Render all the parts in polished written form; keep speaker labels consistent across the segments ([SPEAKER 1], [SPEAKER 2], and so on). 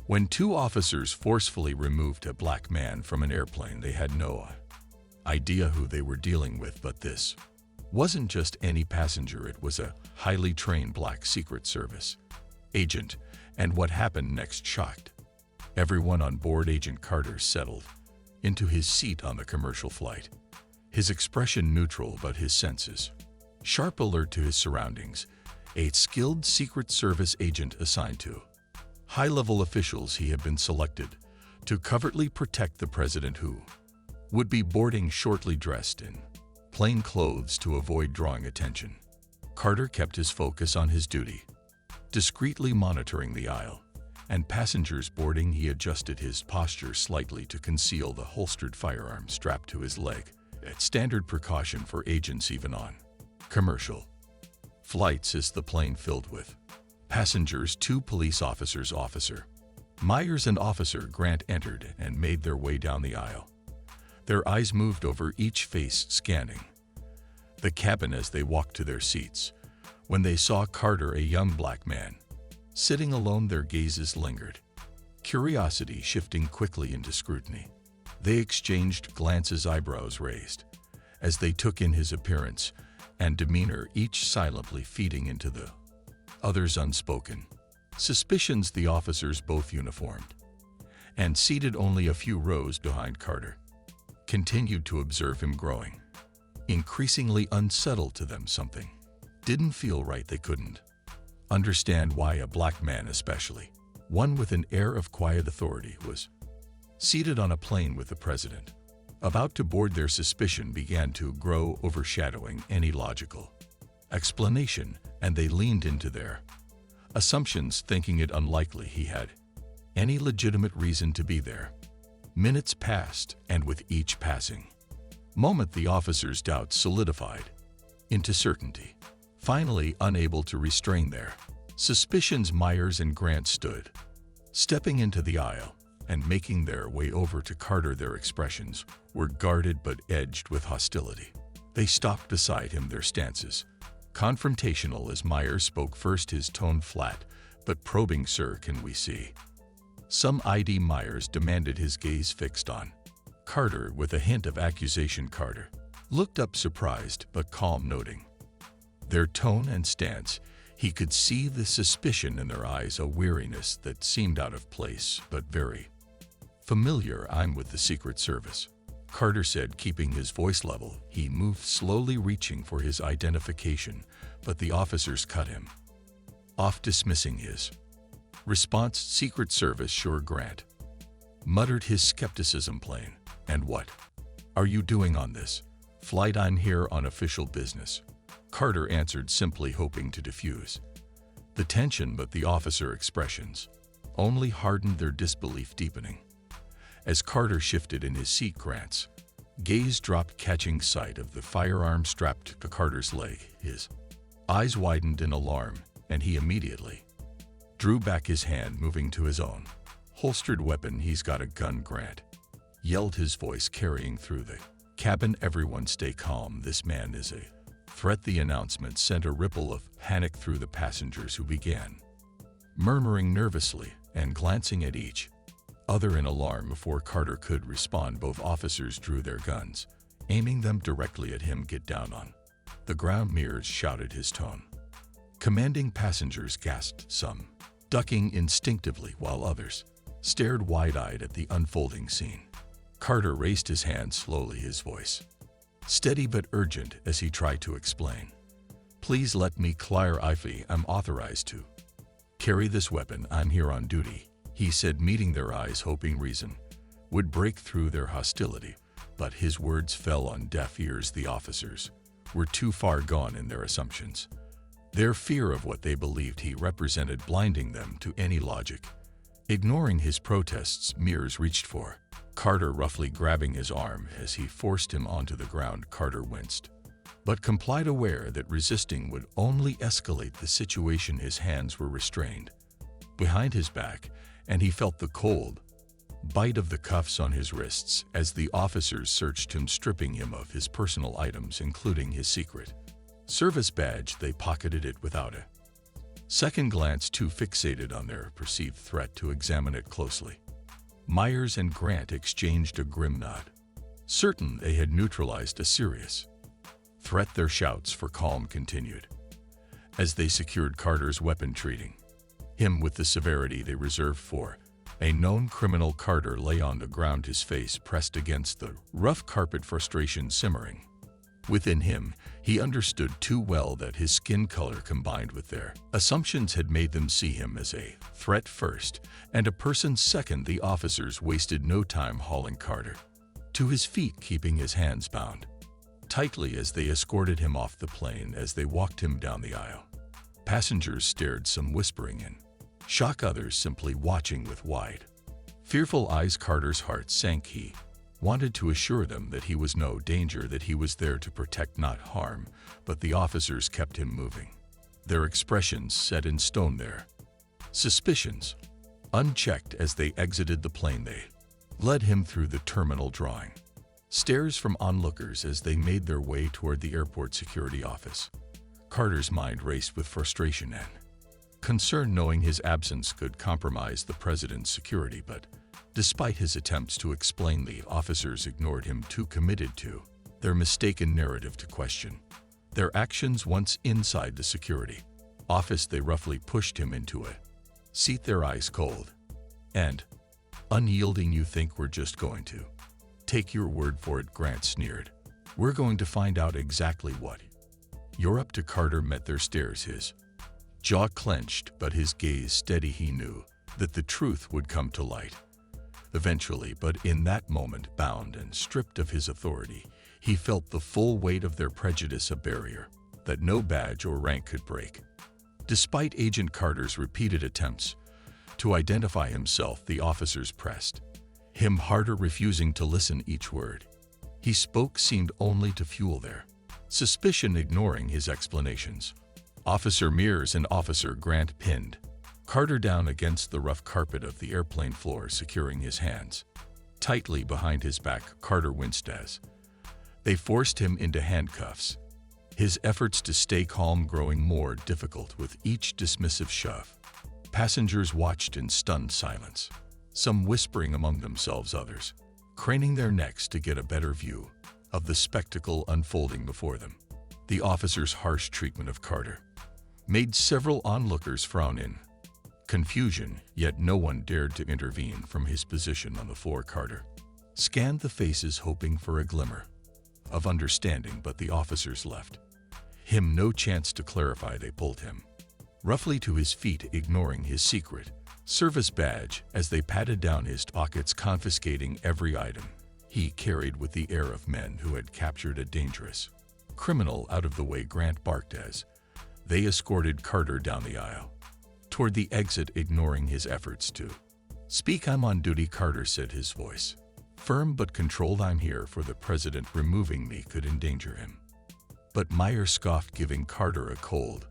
[SPEAKER 1] When two officers forcefully removed a black man from an airplane, they had no idea who they were dealing with, but this wasn't just any passenger, it was a highly trained black Secret Service agent, and what happened next shocked everyone on board. Agent Carter settled into his seat on the commercial flight, his expression neutral but his senses sharp, alert to his surroundings, a skilled Secret Service agent assigned to high-level officials. He had been selected to covertly protect the president, who would be boarding shortly, dressed in plain clothes to avoid drawing attention. Carter kept his focus on his duty, discreetly monitoring the aisle and passengers boarding. He adjusted his posture slightly to conceal the holstered firearm strapped to his leg, a standard precaution for agents even on commercial flights. As the plane filled with passengers, two police officers, Officer Myers and Officer Grant, entered and made their way down the aisle. Their eyes moved over each face, scanning the cabin as they walked to their seats. When they saw Carter, a young black man, sitting alone, their gazes lingered, curiosity shifting quickly into scrutiny. They exchanged glances, eyebrows raised, as they took in his appearance and demeanor, each silently feeding into the other's unspoken suspicions. The officers, both uniformed and seated only a few rows behind Carter, continued to observe him, growing increasingly unsettled to them. Something didn't feel right. They couldn't understand why a black man, especially one with an air of quiet authority, was seated on a plane with the president about to board. Their suspicion began to grow, overshadowing any logical explanation, and they leaned into their assumptions, thinking it unlikely he had any legitimate reason to be there. Minutes passed, and with each passing moment, the officers' doubts solidified into certainty. Finally, unable to restrain their suspicions, Myers and Grant stood, stepping into the aisle and making their way over to Carter. Their expressions were guarded but edged with hostility. They stopped beside him, their stances confrontational. As Myers spoke first, his tone flat but probing. "Sir, can we see some ID?" Myers demanded, his gaze fixed on Carter with a hint of accusation. Carter looked up, surprised but calm, noting their tone and stance. He could see the suspicion in their eyes, a weariness that seemed out of place but very familiar. "I'm with the Secret Service," Carter said, keeping his voice level. He moved slowly, reaching for his identification, but the officers cut him off, dismissing his response. "Secret Service, sure," Grant muttered, his skepticism plain. "And what are you doing on this flight?" "I'm here on official business," Carter answered simply, hoping to diffuse the tension, but the officer expressions only hardened their disbelief, deepening. As Carter shifted in his seat, Grant's gaze dropped, catching sight of the firearm strapped to Carter's leg. His eyes widened in alarm, and he immediately drew back, his hand moving to his own holstered weapon. "He's got a gun," Grant yelled, his voice carrying through the cabin. "Everyone stay calm. This man is a threat." The announcement sent a ripple of panic through the passengers, who began murmuring nervously and glancing at each other in alarm. Before Carter could respond, both officers drew their guns, aiming them directly at him. "Get down on the ground," Myers shouted, his tone commanding. Passengers gasped, some ducking instinctively while others stared wide-eyed at the unfolding scene. Carter raised his hand slowly, his voice steady but urgent, as he tried to explain. "Please let me clarify. I'm authorized to carry this weapon. I'm here on duty," he said, meeting their eyes, hoping reason would break through their hostility. But his words fell on deaf ears. The officers were too far gone in their assumptions, their fear of what they believed he represented blinding them to any logic. Ignoring his protests, Myers reached for Carter, roughly grabbing his arm. As he forced him onto the ground, Carter winced, but complied, aware that resisting would only escalate the situation. His hands were restrained behind his back, and he felt the cold bite of the cuffs on his wrists as the officers searched him, stripping him of his personal items, including his Secret Service badge. They pocketed it without a Second glance too fixated on their perceived threat to examine it closely. Myers and Grant exchanged a grim nod. Certain they had neutralized a serious threat, their shouts for calm continued as they secured Carter's weapon, treating him with the severity they reserved for a known criminal. Carter lay on the ground, his face pressed against the rough carpet, frustration simmering within him. He understood too well that his skin color combined with their assumptions had made them see him as a threat first and a person second. The officers wasted no time hauling Carter to his feet, keeping his hands bound tightly as they escorted him off the plane. As they walked him down the aisle, passengers stared, some whispering in shock, others simply watching with wide, fearful eyes. Carter's heart sank. He wanted to assure them that he was no danger, that he was there to protect, not harm, but the officers kept him moving, their expressions set in stone, their suspicions unchecked. As they exited the plane, they led him through the terminal, drawing stares from onlookers as they made their way toward the airport security office. Carter's mind raced with frustration and concern, knowing his absence could compromise the president's security, but despite his attempts to explain, the officers ignored him, too committed to their mistaken narrative to question their actions. Once inside the security office, they roughly pushed him into a seat, their eyes cold and unyielding. "You think we're just going to take your word for it?" Grant sneered. "We're going to find out exactly what you're up to." Carter met their stares, his jaw clenched but his gaze steady. He knew that the truth would come to light eventually, but in that moment, bound and stripped of his authority, he felt the full weight of their prejudice, a barrier that no badge or rank could break. Despite Agent Carter's repeated attempts to identify himself, the officers pressed him harder, refusing to listen. Each word he spoke seemed only to fuel their suspicion, ignoring his explanations. Officer Mears and Officer Grant pinned Carter down against the rough carpet of the airplane floor, securing his hands tightly behind his back. Carter winced as they forced him into handcuffs, his efforts to stay calm growing more difficult with each dismissive shove. Passengers watched in stunned silence, some whispering among themselves, others craning their necks to get a better view of the spectacle unfolding before them. The officer's harsh treatment of Carter made several onlookers frown in confusion, yet no one dared to intervene. From his position on the floor, Carter scanned the faces, hoping for a glimmer of understanding, but the officers left him no chance to clarify. They pulled him roughly to his feet, ignoring his secret service badge as they patted down his pockets, confiscating every item he carried with the air of men who had captured a dangerous criminal. Out of the way, Grant barked as they escorted Carter down the aisle toward the exit, ignoring his efforts to speak. "I'm on duty," Carter said, his voice firm but controlled. "I'm here for the president. Removing me could endanger him." But Myers scoffed, giving Carter a cold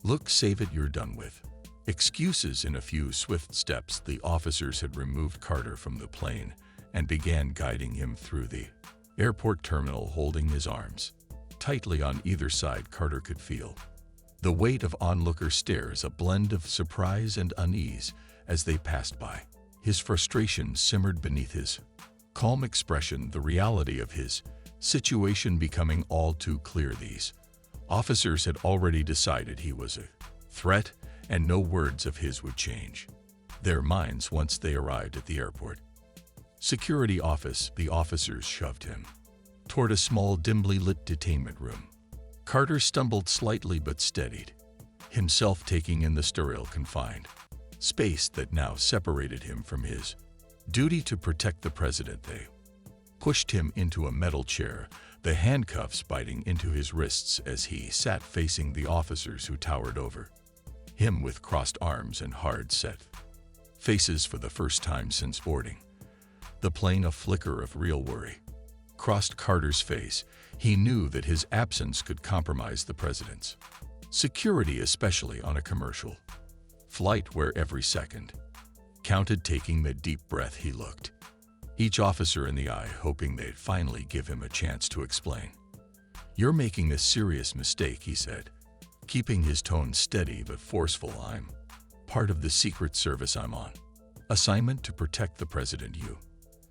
[SPEAKER 1] look. "Save it, you're done with excuses." In a few swift steps, the officers had removed Carter from the plane and began guiding him through the airport terminal, holding his arms tightly on either side. Carter could feel the weight of onlooker stares, a blend of surprise and unease as they passed by. His frustration simmered beneath his calm expression, the reality of his situation becoming all too clear. These officers had already decided he was a threat, and no words of his would change their minds. Once they arrived at the airport security office, the officers shoved him toward a small, dimly lit detainment room. Carter stumbled slightly but steadied himself, taking in the sterile, confined space that now separated him from his duty to protect the president. They pushed him into a metal chair, the handcuffs biting into his wrists as he sat facing the officers who towered over him with crossed arms and hard-set faces. For the first time since boarding the plane, a flicker of real worry crossed Carter's face. He knew that his absence could compromise the president's security, especially on a commercial flight where every second counted. Taking a deep breath, he looked each officer in the eye, hoping they'd finally give him a chance to explain. "You're making a serious mistake," he said, keeping his tone steady but forceful. I'm part of the Secret Service. I'm on assignment to protect the president. You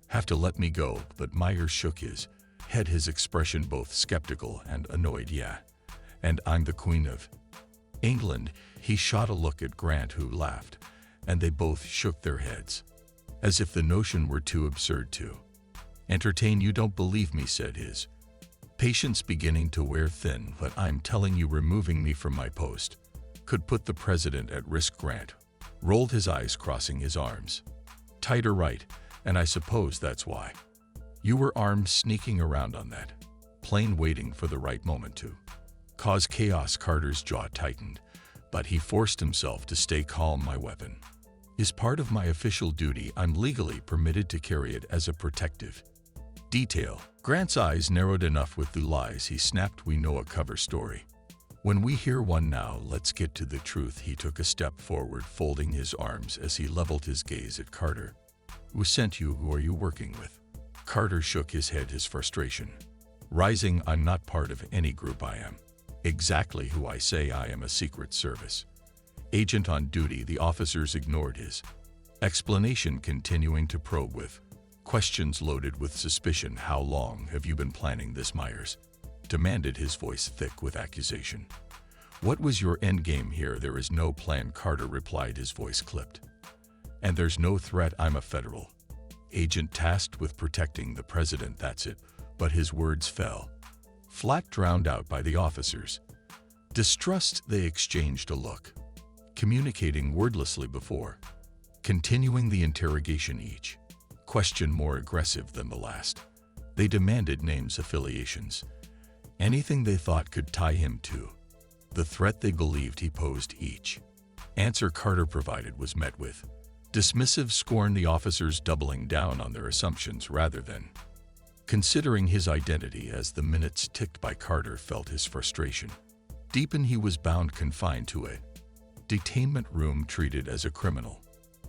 [SPEAKER 1] have to let me go. But Myers shook his head, his expression both skeptical and annoyed. Yeah, and I'm the Queen of England. He shot a look at Grant, who laughed, and they both shook their heads, as if the notion were too absurd to entertain. You don't believe me, said his patience beginning to wear thin. But I'm telling you, removing me from my post could put the president at risk. Grant rolled his eyes, crossing his arms tighter. Right, and I suppose that's why you were armed, sneaking around on that plane, waiting for the right moment to cause chaos. Carter's jaw tightened, but he forced himself to stay calm. My weapon is part of my official duty. I'm legally permitted to carry it as a protective detail. Grant's eyes narrowed enough with the lies he snapped. We know a cover story when we hear one. Now let's get to the truth. He took a step forward, folding his arms as he leveled his gaze at Carter. Who sent you? Who are you working with? Carter shook his head, his frustration rising. I'm not part of any group. I am exactly who I say. I am a Secret Service agent on duty. The officers ignored his explanation, continuing to probe with questions loaded with suspicion. How long have you been planning this? Myers demanded, his voice thick with accusation. What was your end game here? There is no plan, Carter replied, his voice clipped. And there's no threat. I'm a federal agent tasked with protecting the president. That's it. But his words fell flat, drowned out by the officers' distrust. They exchanged a look, communicating wordlessly before continuing the interrogation, each question more aggressive than the last. They demanded names, affiliations, anything they thought could tie him to the threat they believed he posed. Each answer Carter provided was met with dismissive scorn, the officers doubling down on their assumptions rather than considering his identity. As the minutes ticked by, Carter felt his frustration deepen. He was bound, confined to a detainment room, treated as a criminal,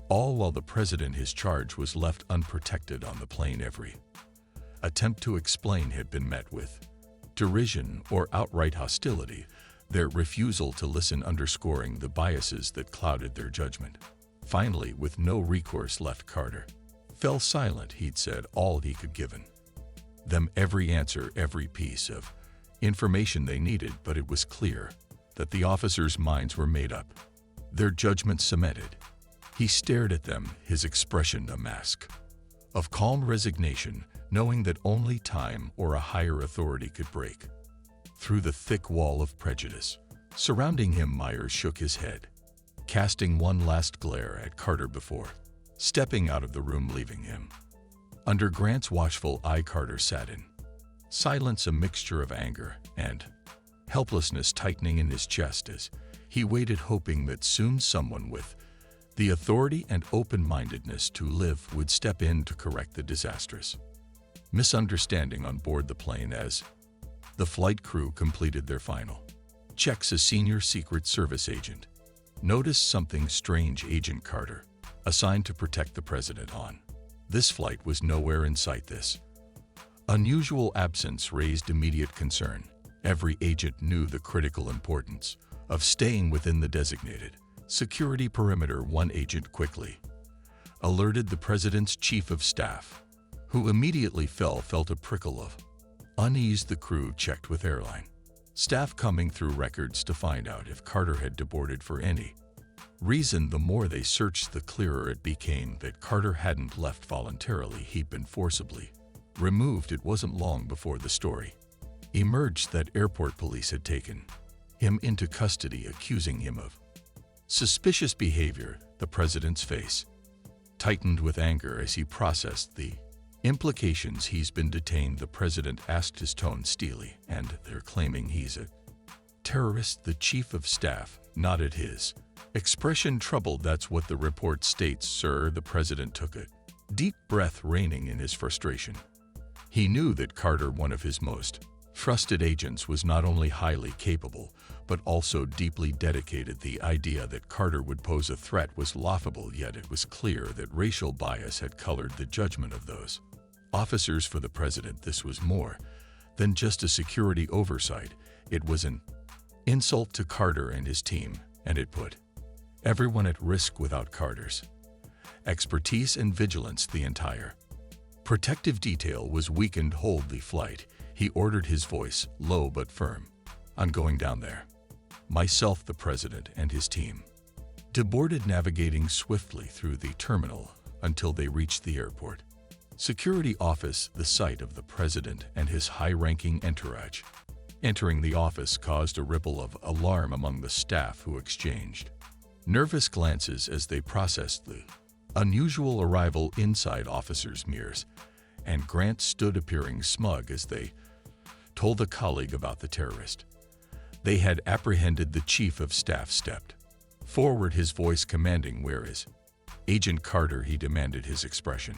[SPEAKER 1] all while the president, his charge, was left unprotected on the plane. Every attempt to explain had been met with derision or outright hostility, their refusal to listen underscoring the biases that clouded their judgment. Finally, with no recourse left, Carter fell silent. He'd said all he could, given them every answer, every piece of information they needed, but it was clear that the officers' minds were made up, their judgment cemented. He stared at them, his expression a mask of calm resignation, knowing that only time or a higher authority could break through the thick wall of prejudice surrounding him. Myers shook his head, casting one last glare at Carter before stepping out of the room, leaving him under Grant's watchful eye. Carter sat in silence, a mixture of anger and helplessness tightening in his chest as he waited, hoping that soon someone with the authority and open-mindedness to live would step in to correct the disastrous misunderstanding on board the plane. As the flight crew completed their final checks, a senior Secret Service agent noticed something strange. Agent Carter, assigned to protect the president on this flight, was nowhere in sight. This unusual absence raised immediate concern. Every agent knew the critical importance of staying within the designated security perimeter. One agent quickly alerted the president's chief of staff, who immediately felt a prickle of unease. The crew checked with airline staff, combing through records to find out if Carter had deported for any reason. The more they searched, the clearer it became that Carter hadn't left voluntarily. He'd been forcibly removed. It wasn't long before the story emerged that airport police had taken him into custody, accusing him of suspicious behavior. The president's face tightened with anger as he processed the implications. He's been detained, the president asked, his tone steely. And they're claiming he's a terrorist? The chief of staff nodded, his expression troubled. That's what the report states, sir. The president took a deep breath, reining in his frustration. He knew that Carter, one of his most trusted agents, was not only highly capable, but also deeply dedicated. The idea that Carter would pose a threat was laughable, yet it was clear that racial bias had colored the judgment of those officers. For the president, this was more than just a security oversight. It was an Insult to Carter and his team, and it put everyone at risk without Carter's expertise and vigilance. The entire protective detail was weakened. Hold the flight, he ordered, his voice low but firm. I'm going down there. Myself, the president, and his team deboarded, navigating swiftly through the terminal until they reached the airport security office, the site of the president and his high-ranking entourage. Entering the office caused a ripple of alarm among the staff, who exchanged nervous glances as they processed the unusual arrival. Inside, officers' mirrors and Grant stood, appearing smug as they told a colleague about the terrorist they had apprehended. The chief of staff stepped forward, his voice commanding. Where is Agent Carter? He demanded, his expression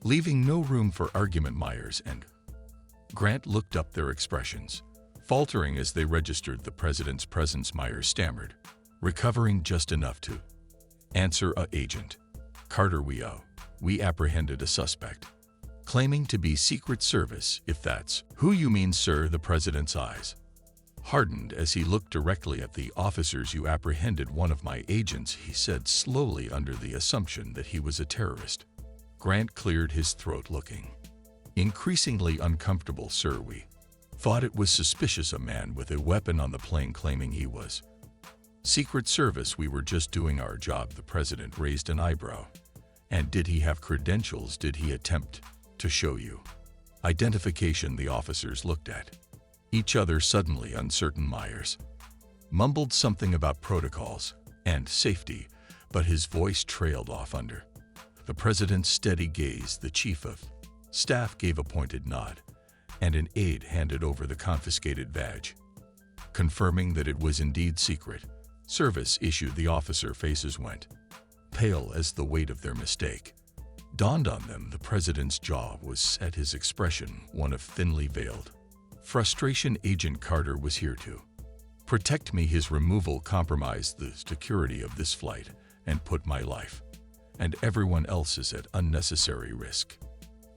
[SPEAKER 1] leaving no room for argument. Myers and Grant looked up, their expressions faltering as they registered the president's presence. Myers stammered, recovering just enough to answer, Agent Carter, we apprehended a suspect claiming to be Secret Service, if that's who you mean, sir." The president's eyes hardened as he looked directly at the officers. "You apprehended one of my agents," he said slowly, "under the assumption that he was a terrorist." Grant cleared his throat, looking increasingly uncomfortable. "Sir, we thought it was suspicious, a man with a weapon on the plane claiming he was Secret Service. We were just doing our job." The president raised an eyebrow. "And did he have credentials? Did he attempt to show you identification?" The officers looked at each other, suddenly uncertain. Myers mumbled something about protocols and safety, but his voice trailed off under the president's steady gaze. The chief of staff gave a pointed nod, and an aide handed over the confiscated badge, confirming that it was indeed Secret Service issued. The officer faces went pale as the weight of their mistake dawned on them. The president's jaw was set, his expression one of thinly veiled frustration. "Agent Carter was here to protect me. His removal compromised the security of this flight and put my life and everyone else's at unnecessary risk,"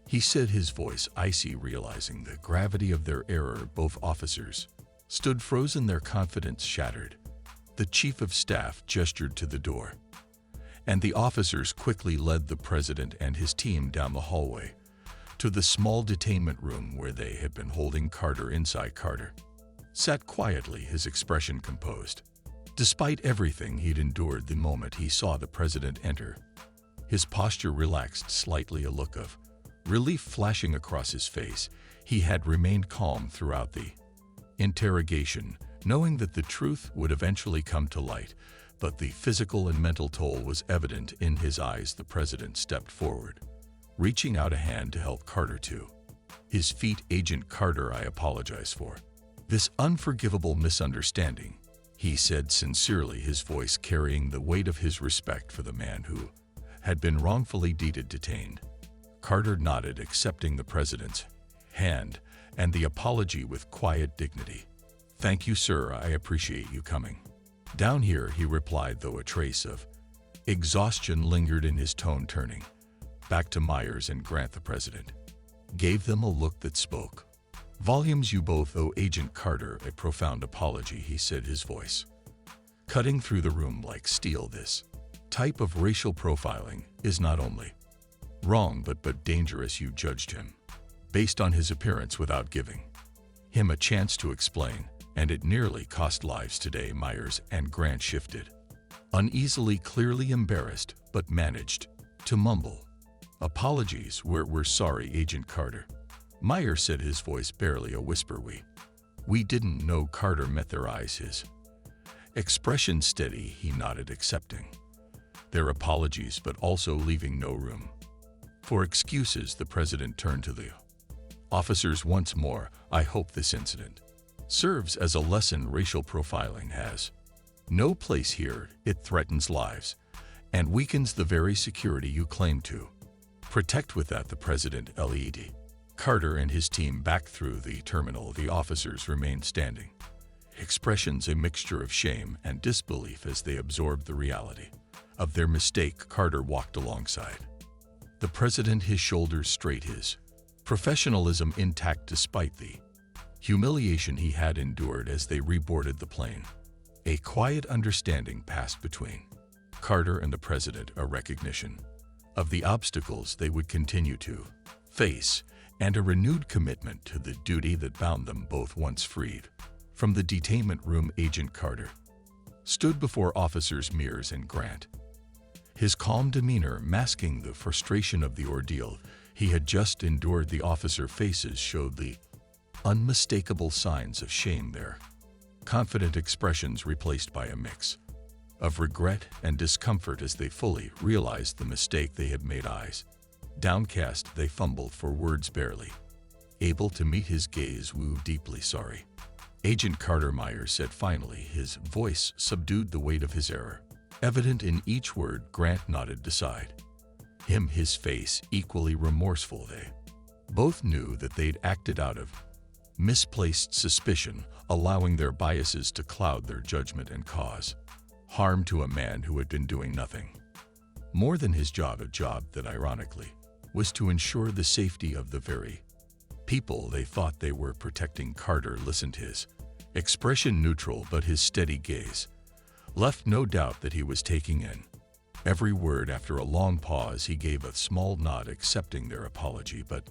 [SPEAKER 1] he said, his voice icy. Realizing the gravity of their error, both officers stood frozen, their confidence shattered. The chief of staff gestured to the door, and the officers quickly led the president and his team down the hallway to the small detainment room where they had been holding Carter. Inside, Carter sat quietly, his expression composed. Despite everything he'd endured, the moment he saw the president enter, his posture relaxed slightly, a look of relief flashing across his face. He had remained calm throughout the interrogation, knowing that the truth would eventually come to light, but the physical and mental toll was evident in his eyes. The president stepped forward, reaching out a hand to help Carter to his feet. "Agent Carter, I apologize for this unforgivable misunderstanding," he said sincerely, his voice carrying the weight of his respect for the man who had been wrongfully detained. Carter nodded, accepting the president's hand and the apology with quiet dignity. "Thank you, sir. I appreciate you coming down here," he replied, though a trace of exhaustion lingered in his tone. Turning back to Myers and Grant, the president gave them a look that spoke volumes. "You both owe Agent Carter a profound apology," he said, his voice cutting through the room like steel. "This type of racial profiling is not only wrong but dangerous. You judged him based on his appearance without giving him a chance to explain, and it nearly cost lives today." Myers and Grant shifted uneasily, clearly embarrassed, but managed to mumble, "Apologies, we're sorry, Agent Carter," Myers said, his voice barely a whisper. We didn't know." Carter met their eyes, his expression steady. He nodded, accepting their apologies, but also leaving no room for excuses. The president turned to the officers once more. "I hope this incident serves as a lesson. Racial profiling has no place here. It threatens lives and weakens the very security you claim to protect." With that, the president led Carter and his team back through the terminal. The officers remained standing, expressions a mixture of shame and disbelief as they absorbed the reality of their mistake. Carter walked alongside the president, his shoulders straight, his professionalism intact despite the humiliation he had endured as they reboarded the plane. A quiet understanding passed between Carter and the president, a recognition of the obstacles they would continue to face, and a renewed commitment to the duty that bound them both once freed. From the detainment room, Agent Carter stood before Officers Mears and Grant, his calm demeanor masking the frustration of the ordeal he had just endured. The officer faces showed the unmistakable signs of shame, their confident expressions replaced by a mix of regret and discomfort as they fully realized the mistake they had made. Eyes downcast, they fumbled for words, barely able to meet his gaze. "We're deeply sorry," Agent Carter Myers said finally, his voice subdued the weight of his error evident in each word. Grant nodded beside him, his face equally remorseful. They both knew that they'd acted out of misplaced suspicion, allowing their biases to cloud their judgment and cause harm to a man who had been doing nothing more than his job, a job that ironically was to ensure the safety of the very people they thought they were protecting. Carter listened, his expression neutral, but his steady gaze left no doubt that he was taking in every word. After a long pause, he gave a small nod, accepting their apology, but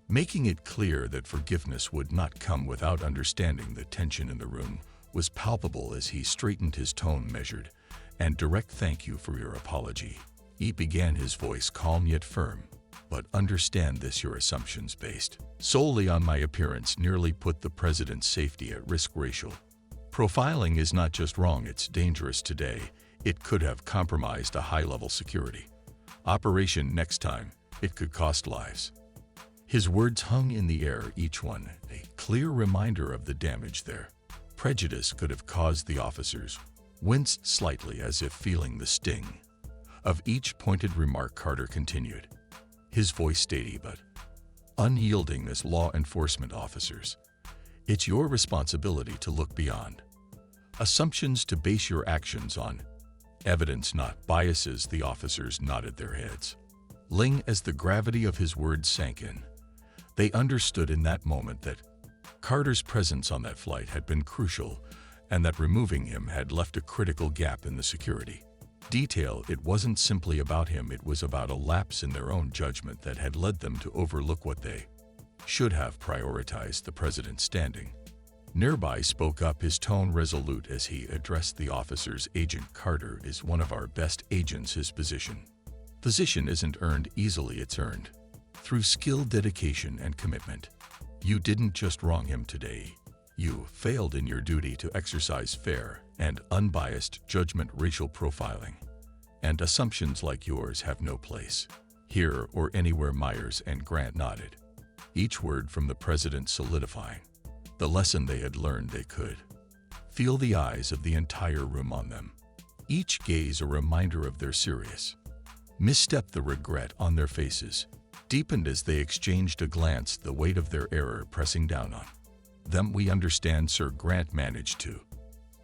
[SPEAKER 1] making it clear that forgiveness would not come without understanding. The tension in the room was palpable as he straightened, his tone measured and direct. "Thank you for your apology," he began, his voice calm yet firm. "But understand this, your assumptions based solely on my appearance nearly put the president's safety at risk. Racial profiling is not just wrong, it's dangerous today. It could have compromised a high-level security operation. Next time, it could cost lives." His words hung in the air, each one a clear reminder of the damage their prejudice could have caused. The officers winced slightly, as if feeling the sting of each pointed remark. Carter continued, his voice steady but unyielding. "As law enforcement officers, it's your responsibility to look beyond assumptions, to base your actions on evidence, not biases." The officers nodded their heads, as the gravity of his words sank in. They understood in that moment that Carter's presence on that flight had been crucial, and that removing him had left a critical gap in the security detail. It wasn't simply about him, it was about a lapse in their own judgment that had led them to overlook what they should have prioritized. The president, standing nearby, spoke up, his tone resolute as he addressed the officers. "Agent Carter is one of our best agents. His position isn't earned easily, it's earned through skill, dedication, and commitment. You didn't just wrong him today. You failed in your duty to exercise fair and unbiased judgment. Racial profiling and assumptions like yours have no place here or anywhere." Myers and Grant nodded, each word from the president solidifying the lesson they had learned. They could feel the eyes of the entire room on them, each gaze a reminder of their serious misstep. The regret on their faces deepened as they exchanged a glance, the weight of their error pressing down on them. "We understand, sir," Grant managed to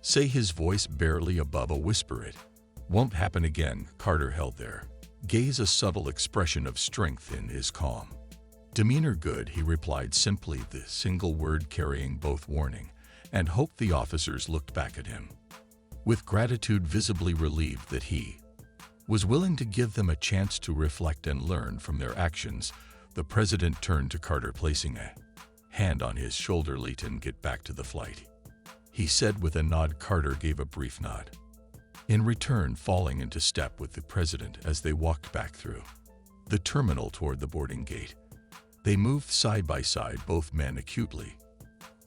[SPEAKER 1] say, his voice barely above a whisper. "It won't happen again." Carter held their gaze, a subtle expression of strength in his calm demeanor. "Good," he replied simply, the single word carrying both warning and hope. The officers looked back at him with gratitude, visibly relieved that he was willing to give them a chance to reflect and learn from their actions. The president turned to Carter, placing a hand on his shoulder. "Leighton, get back to the flight," he said with a nod. Carter gave a brief nod, in return falling into step with the president as they walked back through the terminal toward the boarding gate. They moved side by side, both men acutely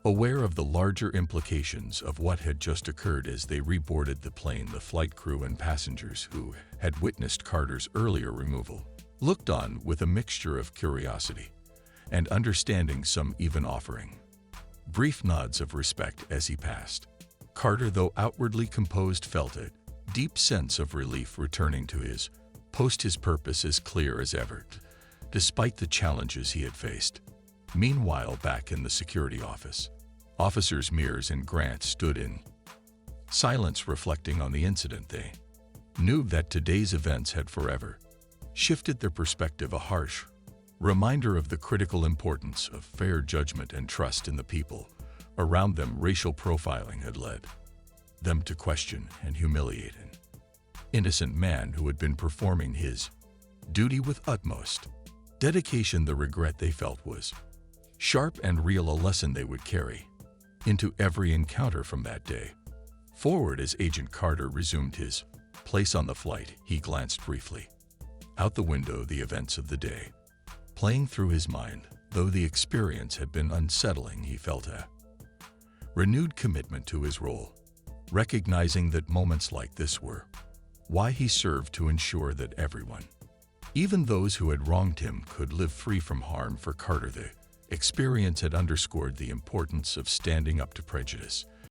[SPEAKER 1] aware of the larger implications of what had just occurred. As they reboarded the plane, the flight crew and passengers who had witnessed Carter's earlier removal looked on with a mixture of curiosity and understanding, some even offering brief nods of respect as he passed. Carter, though outwardly composed, felt a deep sense of relief returning to his post, his purpose as clear as ever, despite the challenges he had faced. Meanwhile, back in the security office, Officers Mears and Grant stood in silence, reflecting on the incident. They knew that today's events had forever shifted their perspective, a harsh reminder of the critical importance of fair judgment and trust in the people Around them, racial profiling had led them to question and humiliate an innocent man who had been performing his duty with utmost dedication. The regret they felt was sharp and real, a lesson they would carry into every encounter from that day forward. As Agent Carter resumed his place on the flight, he glanced briefly out the window, the events of the day playing through his mind. Though the experience had been unsettling, he felt a renewed commitment to his role, recognizing that moments like this were why he served, to ensure that everyone, even those who had wronged him, could live free from harm. For Carter, the experience had underscored the importance of standing up to prejudice